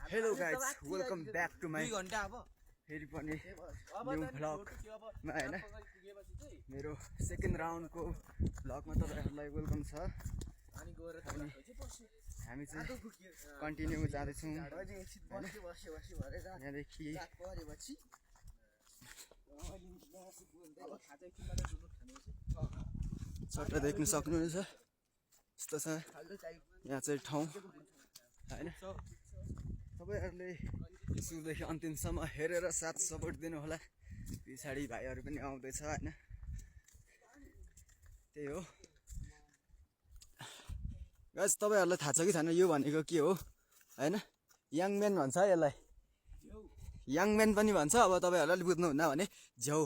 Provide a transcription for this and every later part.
Hello guys, welcome back to my फेरि पनि new भ्लगमा हैन मेरो सेकेन्ड राउन्डको भ्लगमा तपाईहरुलाई वेलकम छ। अनि हामी चाहिँ कन्टिन्यू जाँदैछौँ यहाँदेखि सट्ट देख्न सक्नुहुनेछ यस्तो छ यहाँ चाहिँ ठाउँ हैन। तपाईहरुले सुरुदेखि अन्तिमसम्म हेरेर साथ सपोर्ट दिनु होला। पछाडी भाइहरु पनि आउँदैछ हैन, त्यही हो गाइस। तपाईहरुलाई थाहा छ कि छैन यो भनेको के हो हैन? यङ म्यान भन्छ यसलाई, यङ म्यान पनि भन्छ। अब तपाईहरुले बुझ्नुहुन्न भने झ्याउ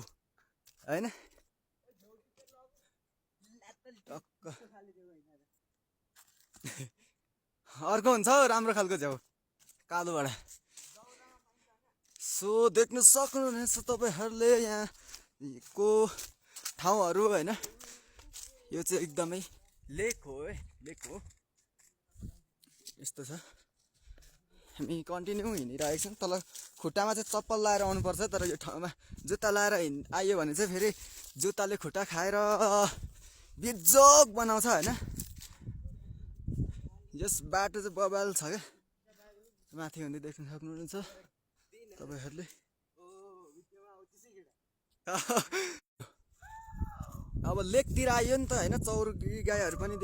हैन। अर्को हुन्छ राम्रो खालको झ्याउ कालोबाट। सो देख्न सक्नुहुनेछ तपाईहरुले यहाँको ठाउँहरु हैन। यो चाहिँ एकदमै लेक हो है, लेक हो यस्तो छ। हामी कन्टिन्यू हिँडिरहेको छौँ। तल खुट्टामा चाहिँ चप्पल लाएर आउनुपर्छ, तर यो ठाउँमा जुत्ता लाएर आयो भने चाहिँ फेरि जुत्ताले खुट्टा खाएर बिजोग बनाउँछ हैन। यस बाटो चाहिँ बबाल छ क्या, माथि हुँदै देख्न सक्नुहुन्छ तपाईहरुले। अब लेकतिर आयो नि त हैन, चौरी गाईहरु पनि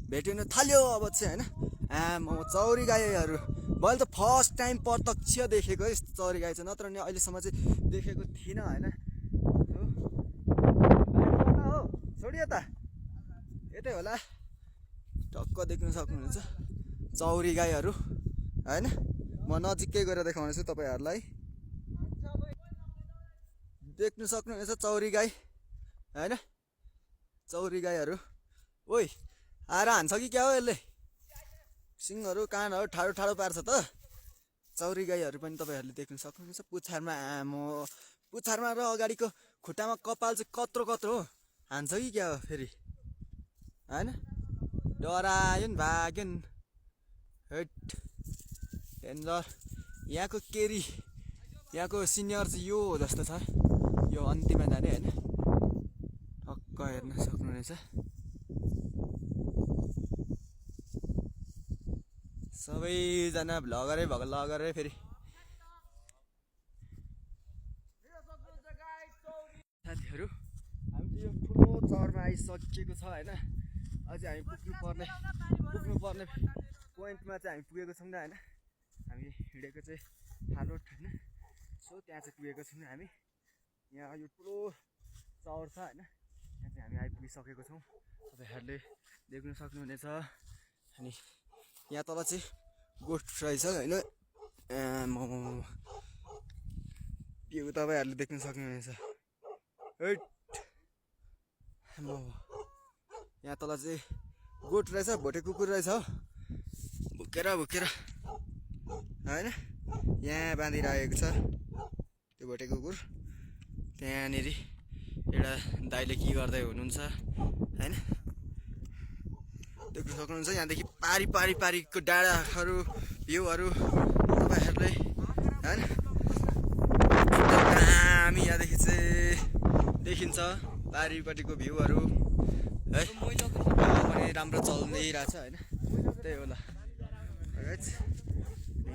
भेटिन थाल्यो अब चाहिँ हैन। चौरी गाईहरु मैले त फर्स्ट टाइम प्रत्यक्ष देखेको है यस्तो चौरी गाई चाहिँ, नत्र नि अहिलेसम्म चाहिँ देखेको थिइनँ हैन। हो छोडियो त यतै होला, टक्क देख्न सक्नुहुन्छ चौरी गाईहरु हैन। म नजिकै गएर देखाउनेछु तपाईहरुलाई। देख्न सक्नुहुनेछ चौरी गाई हैन, चौरी गाईहरु। ओइ आएर हान्छ कि क्या हो यसले? सिङहरु कानहरु ठाडो ठाडो पार्छ त। चौरी गाईहरु पनि तपाईहरुले देख्न सक्नुहुन्छ। पुछारमा पुछारमा र अगाडिको खुट्टामा कपाल चाहिँ कत्रो कत्रो हो, हान्छ कि क्या हो फेरि हैन। डरायो नि भाग्यो नि हेट डेन्जर। यहाँको केरी यहाँको सिनियर चाहिँ यो हो जस्तो छ, यो अन्तिममा जाने हैन। टक्क हेर्न सक्नुहुनेछ। सबैजना भ्लगरै भ्लगरै फेरि साथीहरु। हामी चाहिँ यो ठुलो चौरमा आइसकेको छ हैन। अझै हामी पुग्नुपर्ने पोइन्टमा चाहिँ हामी पुगेको छौँ हैन। हामी हिँडेको चाहिँ फालुट हैन। सो त्यहाँ चाहिँ पुगेको छौँ हामी। यहाँ यो ठुलो चौर छ हैन, त्यहाँ चाहिँ हामी आइपुगिसकेको छौँ। तपाईहरुले देख्न सक्नुहुनेछ। अनि यहाँ तल चाहिँ गोठ रहेछ हैन। यो तपाईहरुले देख्न सक्नुहुनेछ। हेट यहाँ तल चाहिँ गोठ रहेछ, भोटे कुकुर रहेछ भुकेर हैन। यहाँ बाँधिरहेको छ त्यो भोटे कुकुर। त्यहाँनेरि एउटा दाइले के गर्दै हुनुहुन्छ हैन, देख्न सक्नुहुन्छ। यहाँदेखि पारीको डाँडाहरू भ्यूहरू तपाईहरुले हैन हामी यहाँदेखि चाहिँ देखिन्छ पारीपट्टिको भ्यूहरू है। पनि राम्रो चल्दै रहेछ हैन, त्यही होला गाइस।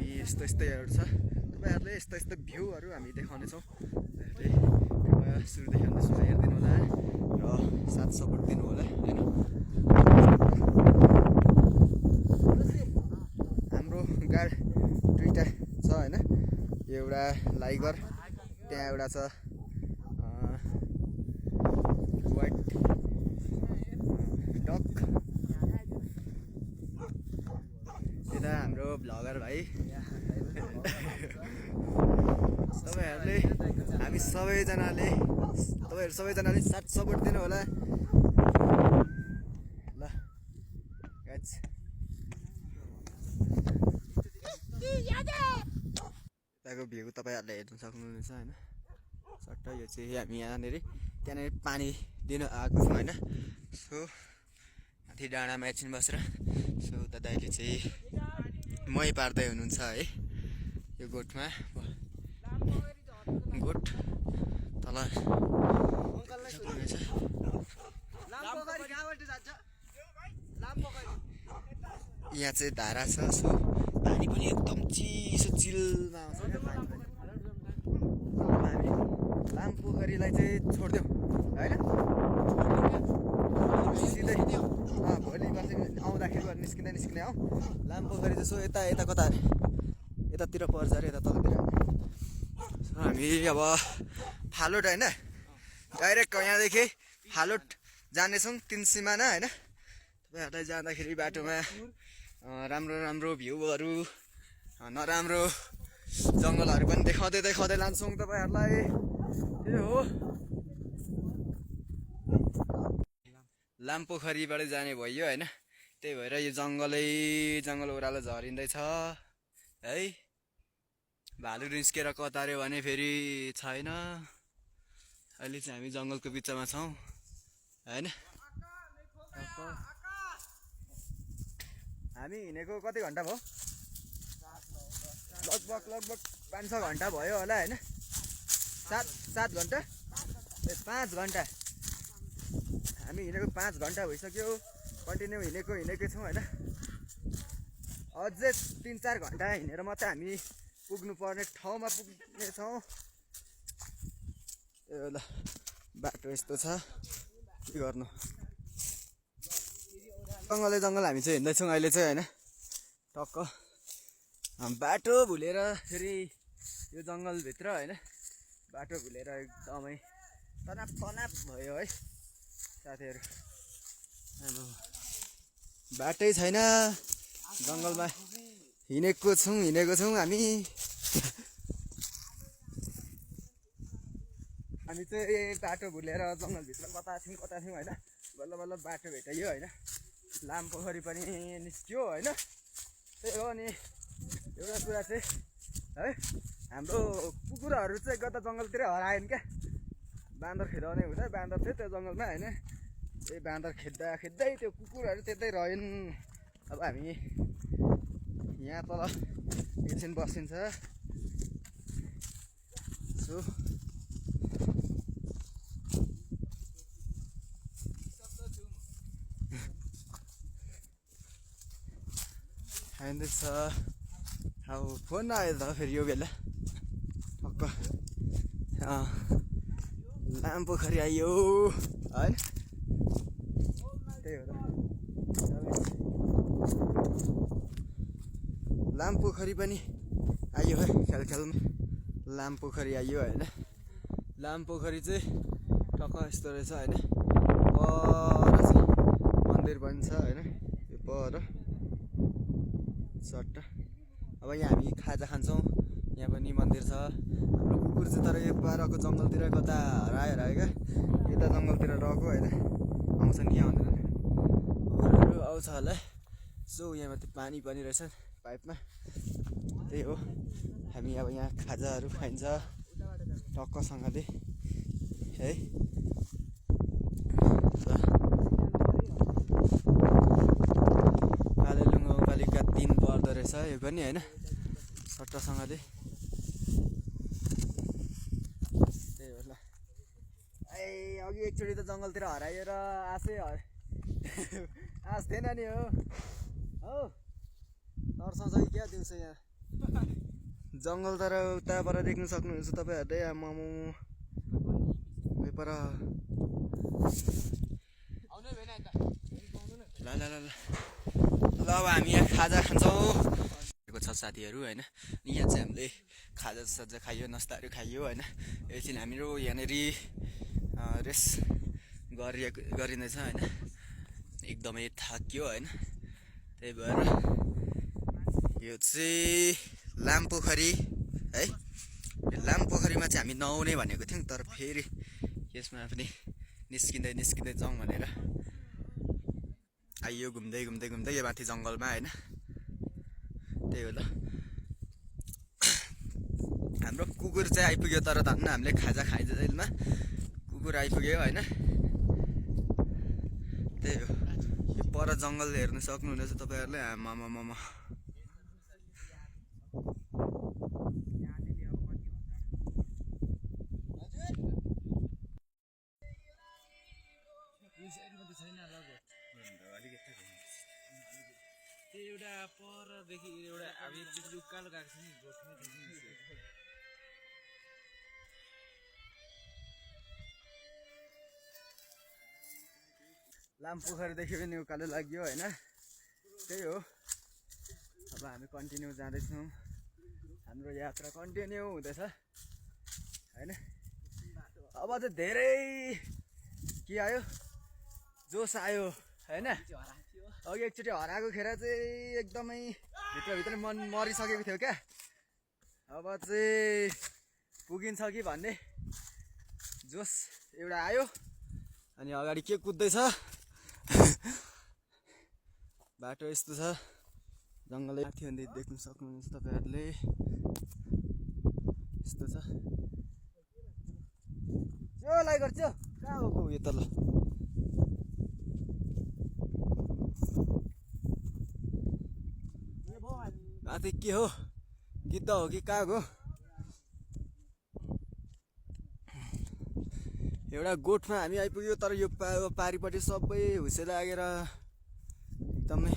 यस्तो यस्तैहरू छ, तपाईहरुले यस्तो यस्तो भ्यूहरू हामी देखाउने छौँ। तपाईहरुले सुरुदेखि अन्त्यसम्म हेरिदिनु होला र साथ सपोर्ट दिनु होला हैन। हाम्रो गाडी दुईटा छ हैन, एउटा लाइगर, त्यहाँ एउटा छ व्हाइट डक। यता हाम्रो भ्लगर भाइ। तपाईहरुले हामी सबैजनाले तपाईहरु सबैजनाले साथ सपोर्ट दिनु होला ल गाइस। यताको भ्यू तपाईहरुले हेर्न सक्नुहुनेछ हैन। सट्ट यो चाहिँ हामी यहाँनेरि त्यहाँनेरि पानी दिन आएको छौँ हैन। सो माथि डाँडामा एकछिन बसेर सो उता दाइले चाहिँ मै पार्दै हुनुहुन्छ है। यो गोठमा गोठ तल यहाँ चाहिँ धारा छ सो पानी पनि एकदम चिसो चिलमा आउँछ क्या पानी पनि हामी लामपोखरीलाई चाहिँ छोडिदिउँ होइन सिधै भोलि पर्सि आउँदाखेरि निस्किँदै आऊ लामपोखरी चाहिँ सो यता यता कता अरे यतातिर पर्छ अरे यता तलतिर हामी अब फालुट होइन डाइरेक्ट यहाँदेखि फालुट जानेछौँ 3 सिमाना होइन तपाईँहरूलाई जाँदाखेरि बाटोमा राम्रो राम्रो भ्यूहरू नराम्रो जङ्गलहरू पनि देखाउँदै लान्छौँ तपाईँहरूलाई त्यो हो लामपोखरीबाट जाने भयो होइन त्यही भएर यो जङ्गल ओह्रालो झरिँदैछ है भालु निस्केर कतार्यो भने फेरि छैन अहिले चाहिँ हामी जङ्गलको बिचमा छौँ होइन हामी हिँडेको कति घन्टा भयो लगभग 5-6 घन्टा भयो होला होइन 7 घन्टा 5 घन्टा हामी हिँडेको 5 घन्टा भइसक्यो कन्टिन्यू हिँडेकै छौँ होइन अझै 3-4 घन्टा हिँडेर मात्रै हामी पुग्नुपर्ने ठाउँमा पुग्नेछौँ त्यो ल बाटो यस्तो छ के गर्नु जङ्गल हामी चाहिँ हिँड्दैछौँ अहिले चाहिँ होइन टक्क बाटो भुलेर फेरि यो जङ्गलभित्र होइन बाटो भुलेर एकदमै तनाप भयो है साथीहरू बाटै छैन जङ्गलमा हिँडेको छौँ हामी चाहिँ बाटो भुलेर जङ्गलभित्र कता थियौँ होइन बल्ल बाटो भेटाइयो होइन लामपोखरी पनि निस्क्यो होइन त्यही हो अनि एउटा कुरा चाहिँ है हाम्रो कुकुरहरू चाहिँ गत जङ्गलतिर हराएन क्या बाँदर खेदाउने हुँदा बाँदर थियो त्यो जङ्गलमा होइन त्यही बाँदर खेद्दै त्यो कुकुरहरू त्यतै रहेन अब हामी यहाँ तल एकछिन बसिन्छ सो खाइँदैछ अब फोन आयो त फेरि यो बेला टक्क लामपोखरी आयो होइन त्यही हो त लामपोखरी पनि आयो है खेलमा लामपोखरी आयो होइन लामपोखरी चाहिँ टक्क यस्तो रहेछ होइन पर चाहिँ मन्दिर पनि छ होइन यो पर सट्ट अब यहाँ हामी खाजा खान्छौँ यहाँ पनि मन्दिर छ हाम्रो कुकुर चाहिँ तर यो पारको जङ्गलतिर कता हरायो क्या यता जङ्गलतिर रहेको होइन आउँछ नि यहाँ भन्दैन कुकुरहरू आउँछ होला सो यहाँ माथि पानी पनि रहेछ पाइपमा त्यही हो हामी अब यहाँ खाजाहरू खाइन्छ टक्कसँगले है कालेलुङपालिका 3 पर्दो रहेछ यो पनि होइन सट्टसँगले त्यही हो ल अघि एकचोटि त जङ्गलतिर हराएर आस थिएन नि हो तर्साउँछ कि क्या दिउँसो यहाँ जङ्गल तर उताबाट देख्न सक्नुहुन्छ तपाईँहरूले आमामु पर ल ल ल ल अब हामी यहाँ खाजा खान्छौँ छ साथीहरू होइन यहाँ चाहिँ हामीले खाजा खाइयो नास्ताहरू खाइयो होइन एकछिन हाम्रो यहाँनिर रेस्ट गरिँदैछ होइन एकदमै थाक्यो होइन त्यही भएर यो चाहिँ लामपोखरी है यो लामपोखरीमा चाहिँ हामी नआउने भनेको थियौँ तर फेरि यसमा पनि निस्किँदै जाउँ भनेर आइयो घुम्दै यो माथि जङ्गलमा होइन त्यही हो ल हाम्रो कुकुर चाहिँ आइपुग्यो तर धन्न हामीले खाजा खाइदिँदैमा कुकुर आइपुग्यो होइन त्यही हो यो पर जङ्गल हेर्न सक्नुहुनेछ तपाईँहरूले आमामामा परदेखि एउटा अब एकचोटि उकालो गएको छ नि गोठमै देखिन्छ लामपोखरीदेखि पनि उकालो लाग्यो होइन त्यही हो अब हामी कन्टिन्यू जाँदैछौँ हाम्रो यात्रा कन्टिन्यू हुँदैछ होइन अब चाहिँ धेरै के आयो जोस आयो होइन अघि एकचोटि हराएको खेर चाहिँ एकदमै भित्रभित्र मन मरिसकेको थियो क्या अब चाहिँ पुगिन्छ कि भन्ने जोस एउटा आयो अनि अगाडि के कुद्दैछ बाटो यस्तो छ जङ्गलै माथि भन्दै देख्न सक्नुहुन्छ तपाईँहरूले यस्तो छ लाई गर्छ कहाँ हो यो तल माथि के हो गिद्ध हो कि काग हो एउटा गोठमा हामी आइपुग्यो तर यो पारिपट्टि सबै हुसे लागेर एकदमै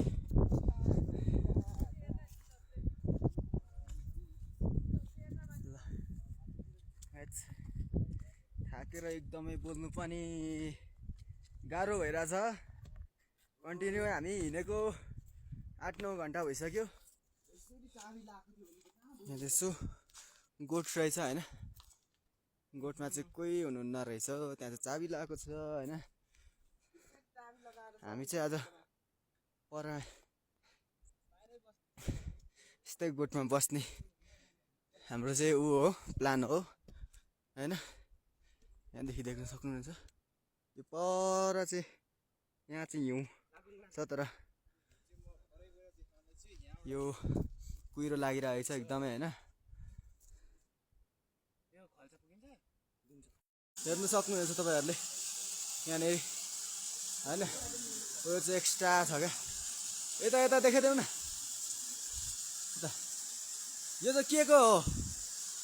थाकेर एकदमै बोल्नु पनि गाह्रो भइरहेछ कन्टिन्यू हामी हिँडेको 8-9 घन्टा भइसक्यो यहाँ यसो गोठ रहेछ होइन गोठमा चाहिँ कोही हुनुहुन्न रहेछ त्यहाँ चाहिँ चाबी लगाएको छ होइन हामी चाहिँ आज पर यस्तै गोठमा बस्ने हाम्रो चाहिँ ऊ हो प्लान हो होइन यहाँदेखि देख्न सक्नुहुन्छ यो पर चाहिँ यहाँ चाहिँ हिउँ छ तर यो कुहिरो लागिरहेको छ एकदमै होइन हेर्नु सक्नुहुन्छ तपाईँहरूले यहाँनिर होइन यो चाहिँ एक्स्ट्रा छ क्या यता यता देखाइदेऊ न यता यो चाहिँ के को हो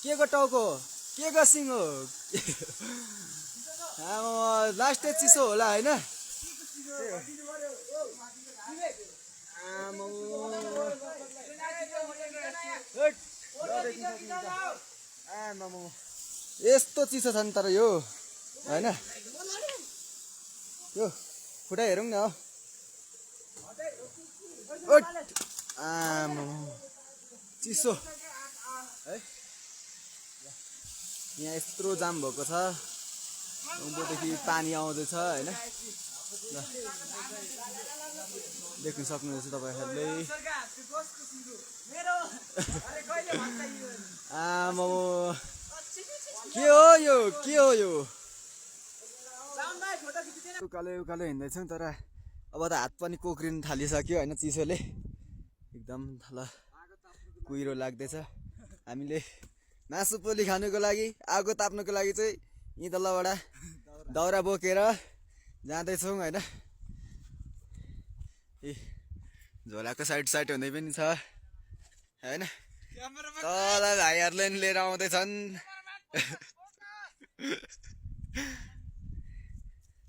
के को टाउको हो के को सिङ हो लास्टै चिसो होला होइन यस्तो चिसो छ नि तर यो होइन यो खुट्टा हेरौँ न चिसो है यहाँ यत्रो जाम भएको छ उँभोदेखि पानी आउँदैछ होइन ल देख्न सक्नुहुन्छ तपाईँहरूले आमा के हो यो उकालो उकालो हिँड्दैछौँ तर अब त हात पनि कोक्रिन थालिसक्यो होइन चिसोले एकदम तल कुहिरो लाग्दैछ हामीले मासु पोली खानुको लागि आगो ताप्नुको लागि चाहिँ यहीँ तलबाट दाउरा बोकेर जाँदैछौँ होइन ए झोलाको साइड हुँदै पनि छ होइन तल भाइहरूले नि लिएर आउँदैछन्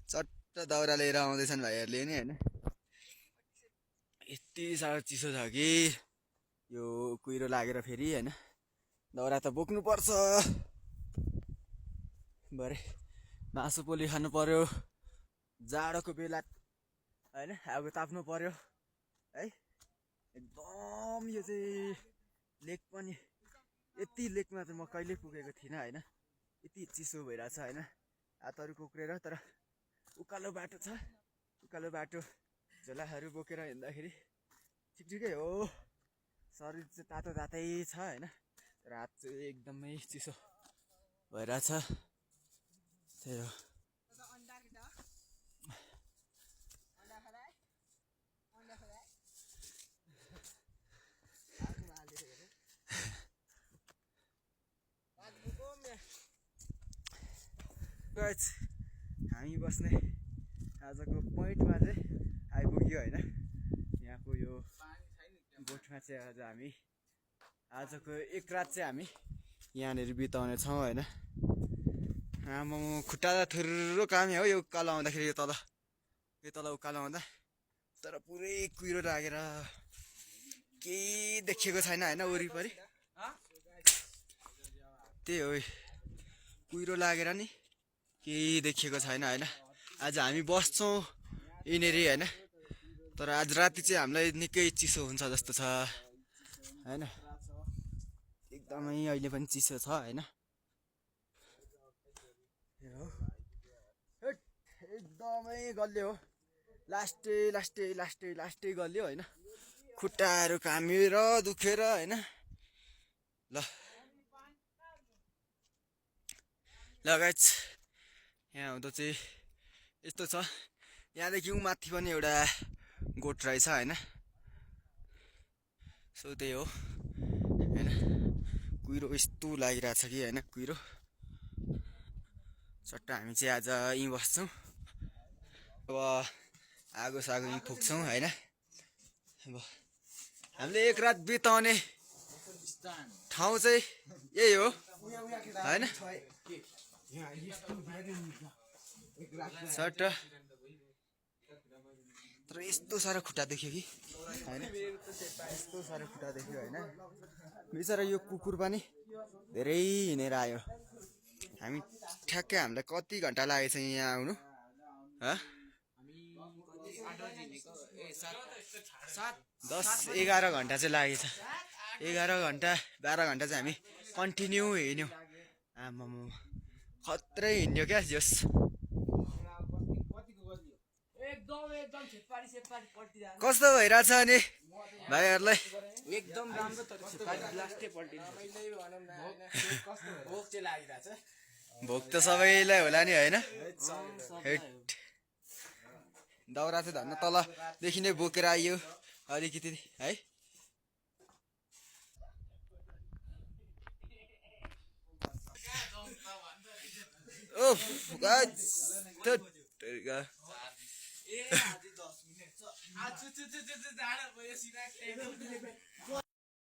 चट्ट दाउरा लिएर आउँदैछन् भाइहरूले नि होइन यति साह्रो चिसो छ कि यो कुहिरो लागेर फेरि होइन दाउरा त बोक्नु पर्छ भरे मासु पोली खानु पर्यो जाडोको बेला होइन आगो ताप्नु पर्यो है एकदम यो चाहिँ लेक पनि यति लेकमा चाहिँ म कहिले पुगेको थिइनँ होइन यति चिसो भइरहेछ होइन हातहरू कोक्रेर तर उकालो बाटो छ उकालो बाटो झोलाहरू बोकेर हिँड्दाखेरि ठिकै हो शरीर चाहिँ तातो तातै छ होइन तर हात चाहिँ एकदमै चिसो भइरहेछ त्यही हो हामी बस्ने आजको पोइन्टमा चाहिँ आइपुग्यो होइन यहाँको यो गोठमा चाहिँ आज हामी आजको एक रात चाहिँ हामी यहाँनिर बिताउने छौँ होइन आमा खुट्टा थुर्रो काम हो यो उकालो आउँदाखेरि यो तल उकालो आउँदा तर पुरै कुहिरो लागेर केही देखेको छैन होइन वरिपरि त्यही हो कुहिरो लागेर नि केही देखेको छैन होइन आज हामी बस्छौँ यिनीहरू होइन तर आज राति चाहिँ हामीलाई निकै चिसो हुन्छ जस्तो छ होइन एकदमै अहिले पनि चिसो छ होइन एकदमै गल्यो हो लास्टै गल्यो होइन खुट्टाहरू कामेर दुखेर होइन ल गाइस यहाँ हुँदा चाहिँ यस्तो छ यहाँदेखि माथि पनि एउटा गोठ रहेछ होइन सो त्यही हो होइन कुहिरो यस्तो लागिरहेछ कि होइन कुहिरो सट्ट हामी चाहिँ आज यहीँ बस्छौँ अब आगो सागो यहीँ फुक्छौँ होइन अब हामीले एक रात बिताउने ठाउँ चाहिँ यही हो होइन सट्ट तर यस्तो साह्रो खुट्टा देख्यो कि होइन यस्तो साह्रो खुट्टा देख्यो होइन बिचरा यो कुकुर पनि धेरै हिँडेर आयो हामी ठ्याक्कै हामीलाई कति घन्टा लागेछ यहाँ आउनु 10-11 घन्टा चाहिँ लागेछ 11 घन्टा 12 घन्टा चाहिँ हामी कन्टिन्यू हिँड्यौँ आमामा खत्रै हिँड्यो क्या जस कस्तो भइरहेछ अनि भाइहरूलाई एकदम राम्रो तर लास्टै पल्टिन्छ भोक त सबैलाई होला नि होइन दाउरा चाहिँ धन्न तलदेखि नै बोकेर आइयो अलिकति है ओ